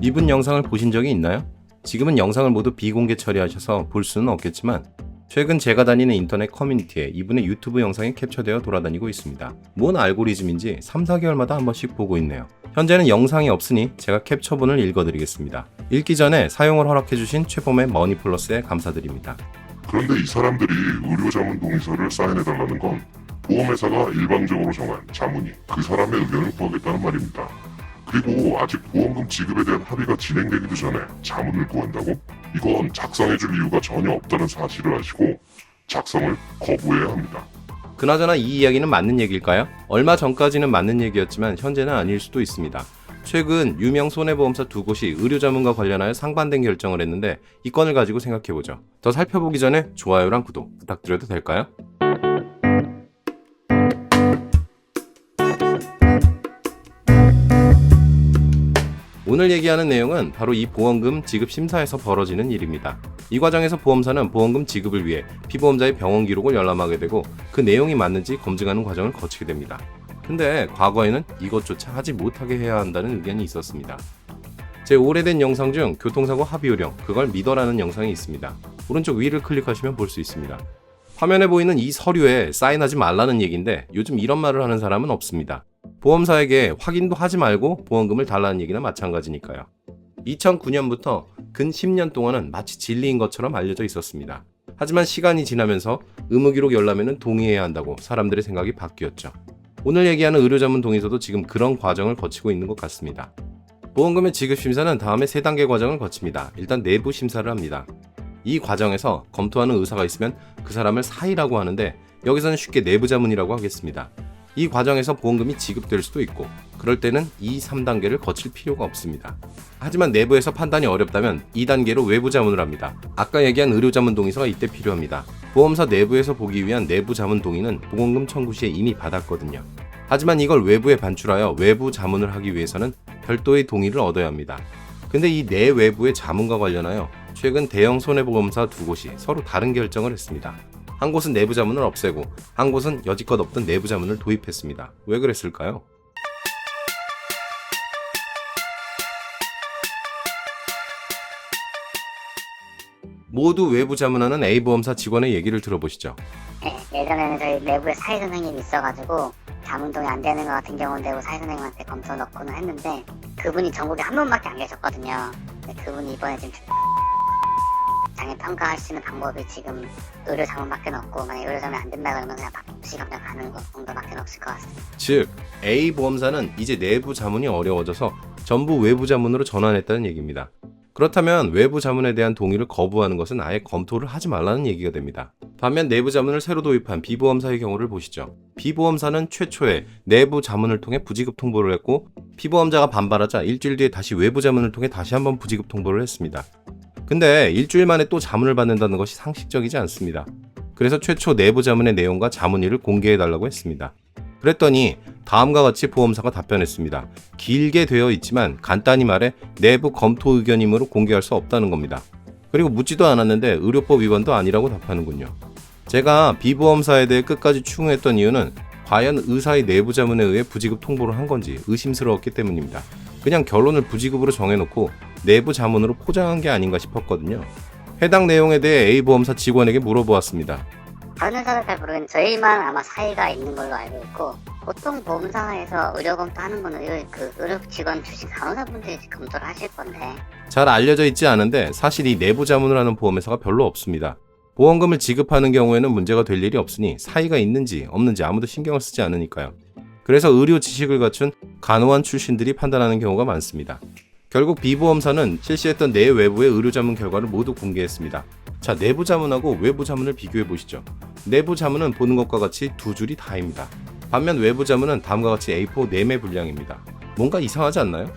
이분 영상을 보신 적이 있나요? 지금은 영상을 모두 비공개 처리하셔서 볼 수는 없겠지만 최근 제가 다니는 인터넷 커뮤니티에 이분의 유튜브 영상이 캡처되어 돌아다니고 있습니다. 뭔 알고리즘인지 3, 4개월마다 한 번씩 보고 있네요. 현재는 영상이 없으니 제가 캡처본을 읽어드리겠습니다. 읽기 전에 사용을 허락해주신 최범의 머니플러스에 감사드립니다. 그런데 이 사람들이 의료 자문 동의서를 사인해달라는 건 보험회사가 일방적으로 정한 자문이 그 사람의 의견을 구하겠다는 말입니다. 그리고 아직 보험금 지급에 대한 합의가 진행되기도 전에 자문을 구한다고? 이건 작성해줄 이유가 전혀 없다는 사실을 아시고 작성을 거부해야 합니다. 그나저나 이 이야기는 맞는 얘기일까요? 얼마 전까지는 맞는 얘기였지만 현재는 아닐 수도 있습니다. 최근 유명 손해보험사 두 곳이 의료자문과 관련하여 상반된 결정을 했는데 이 건을 가지고 생각해보죠. 더 살펴보기 전에 좋아요랑 구독 부탁드려도 될까요? 오늘 얘기하는 내용은 바로 이 보험금 지급 심사에서 벌어지는 일입니다. 이 과정에서 보험사는 보험금 지급을 위해 피보험자의 병원 기록을 열람하게 되고 그 내용이 맞는지 검증하는 과정을 거치게 됩니다. 근데 과거에는 이것조차 하지 못하게 해야 한다는 의견이 있었습니다. 제 오래된 영상 중 교통사고 합의 요령, 그걸 믿어라는 영상이 있습니다. 오른쪽 위를 클릭하시면 볼 수 있습니다. 화면에 보이는 이 서류에 사인하지 말라는 얘기인데 요즘 이런 말을 하는 사람은 없습니다. 보험사에게 확인도 하지 말고 보험금을 달라는 얘기나 마찬가지니까요. 2009년부터 근 10년 동안은 마치 진리인 것처럼 알려져 있었습니다. 하지만 시간이 지나면서 의무기록 열람에는 동의해야 한다고 사람들의 생각이 바뀌었죠. 오늘 얘기하는 의료자문 동의서도 지금 그런 과정을 거치고 있는 것 같습니다. 보험금의 지급심사는 다음에 3단계 과정을 거칩니다. 일단 내부 심사를 합니다. 이 과정에서 검토하는 의사가 있으면 그 사람을 사의라고 하는데 여기서는 쉽게 내부자문이라고 하겠습니다. 이 과정에서 보험금이 지급될 수도 있고 그럴 때는 2, 3단계를 거칠 필요가 없습니다. 하지만 내부에서 판단이 어렵다면 2단계로 외부자문을 합니다. 아까 얘기한 의료자문 동의서가 이때 필요합니다. 보험사 내부에서 보기 위한 내부자문 동의는 보험금 청구 시에 이미 받았거든요. 하지만 이걸 외부에 반출하여 외부 자문을 하기 위해서는 별도의 동의를 얻어야 합니다. 근데 이 내외부의 자문과 관련하여 최근 대형 손해보험사 두 곳이 서로 다른 결정을 했습니다. 한 곳은 내부 자문을 없애고 한 곳은 여지껏 없던 내부 자문을 도입했습니다. 왜 그랬을까요? 모두 외부 자문하는 A보험사 직원의 얘기를 들어보시죠. 예전에는 저희 내부에 사회 선생님이 있어가지고 자문 동의 안 되는 것 같은 경우는 내부 사회 선생님한테 검토 넣고는 했는데 그분이 전국에 한 분밖에 안 계셨거든요. 근데 그분이 이번에 지금 장애 평가할 수 있는 방법이 지금 의료 자문밖에 없고 만약 의료 자문이 안 된다 그러면 그냥 박시 감정 가는 거 정도밖에 없을 것 같습니다. 즉 A보험사는 이제 내부 자문이 어려워져서 전부 외부 자문으로 전환했다는 얘기입니다. 그렇다면 외부 자문에 대한 동의를 거부하는 것은 아예 검토를 하지 말라는 얘기가 됩니다. 반면 내부 자문을 새로 도입한 B보험사의 경우를 보시죠. B보험사는 최초에 내부 자문을 통해 부지급 통보를 했고 피보험자가 반발하자 일주일 뒤에 다시 외부 자문을 통해 다시 한번 부지급 통보를 했습니다. 근데 일주일 만에 또 자문을 받는다는 것이 상식적이지 않습니다. 그래서 최초 내부 자문의 내용과 자문일을 공개해달라고 했습니다. 그랬더니 다음과 같이 보험사가 답변했습니다. 길게 되어 있지만 간단히 말해 내부 검토 의견이므로 공개할 수 없다는 겁니다. 그리고 묻지도 않았는데 의료법 위반도 아니라고 답하는군요. 제가 B보험사에 대해 끝까지 추궁했던 이유는 과연 의사의 내부 자문에 의해 부지급 통보를 한 건지 의심스러웠기 때문입니다. 그냥 결론을 부지급으로 정해놓고 내부 자문으로 포장한 게 아닌가 싶었거든요. 해당 내용에 대해 A보험사 직원에게 물어보았습니다. 다른 회사는 잘 모르겠는데 저희만 아마 사이가 있는 걸로 알고 있고 보통 보험사에서 의료 검토하는 거는 의료 직원 출신 간호사분들이 검토를 하실 건데 잘 알려져 있지 않은데 사실 이 내부 자문을 하는 보험회사가 별로 없습니다. 보험금을 지급하는 경우에는 문제가 될 일이 없으니 사이가 있는지 없는지 아무도 신경을 쓰지 않으니까요. 그래서 의료 지식을 갖춘 간호원 출신들이 판단하는 경우가 많습니다. 결국 B보험사는 실시했던 내외부의 의료자문 결과를 모두 공개했습니다. 자, 내부 자문하고 외부 자문을 비교해 보시죠. 내부 자문은 보는 것과 같이 두 줄이 다입니다. 반면 외부 자문은 다음과 같이 A4 4매 분량입니다. 뭔가 이상하지 않나요?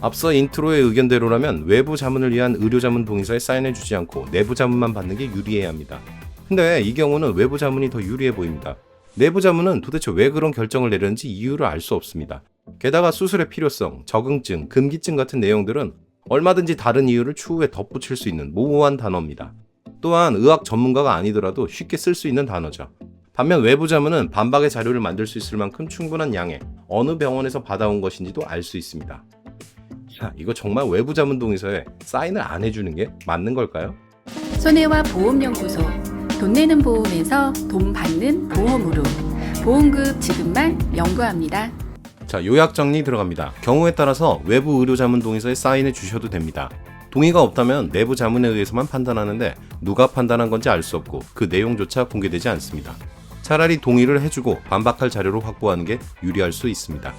앞서 인트로의 의견대로라면 외부 자문을 위한 의료자문 동의서에 사인해주지 않고 내부 자문만 받는 게 유리해야 합니다. 근데 이 경우는 외부 자문이 더 유리해 보입니다. 내부 자문은 도대체 왜 그런 결정을 내렸는지 이유를 알 수 없습니다. 게다가 수술의 필요성, 적응증, 금기증 같은 내용들은 얼마든지 다른 이유를 추후에 덧붙일 수 있는 모호한 단어입니다. 또한 의학 전문가가 아니더라도 쉽게 쓸 수 있는 단어죠. 반면 외부 자문은 반박의 자료를 만들 수 있을 만큼 충분한 양의 어느 병원에서 받아온 것인지도 알 수 있습니다. 이거 정말 외부 자문 동의서에 사인을 안 해주는 게 맞는 걸까요? 손해와 보험연구소. 돈 내는 보험에서 돈 받는 보험으로 보험급 지급만 연구합니다. 자, 요약 정리 들어갑니다. 경우에 따라서 외부 의료 자문 동의서에 사인해 주셔도 됩니다. 동의가 없다면 내부 자문에 의해서만 판단하는데 누가 판단한 건지 알 수 없고 그 내용조차 공개되지 않습니다. 차라리 동의를 해주고 반박할 자료를 확보하는 게 유리할 수 있습니다.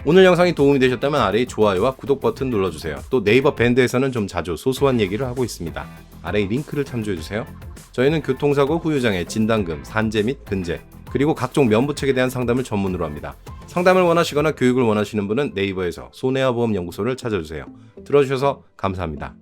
오늘 영상이 도움이 되셨다면 아래의 좋아요와 구독 버튼 눌러주세요. 또 네이버 밴드에서는 좀 자주 소소한 얘기를 하고 있습니다. 아래의 링크를 참조해주세요. 저희는 교통사고 후유장애 진단금, 산재 및 근제, 그리고 각종 면부책에 대한 상담을 전문으로 합니다. 상담을 원하시거나 교육을 원하시는 분은 네이버에서 손해와 보험 연구소를 찾아주세요. 들어주셔서 감사합니다.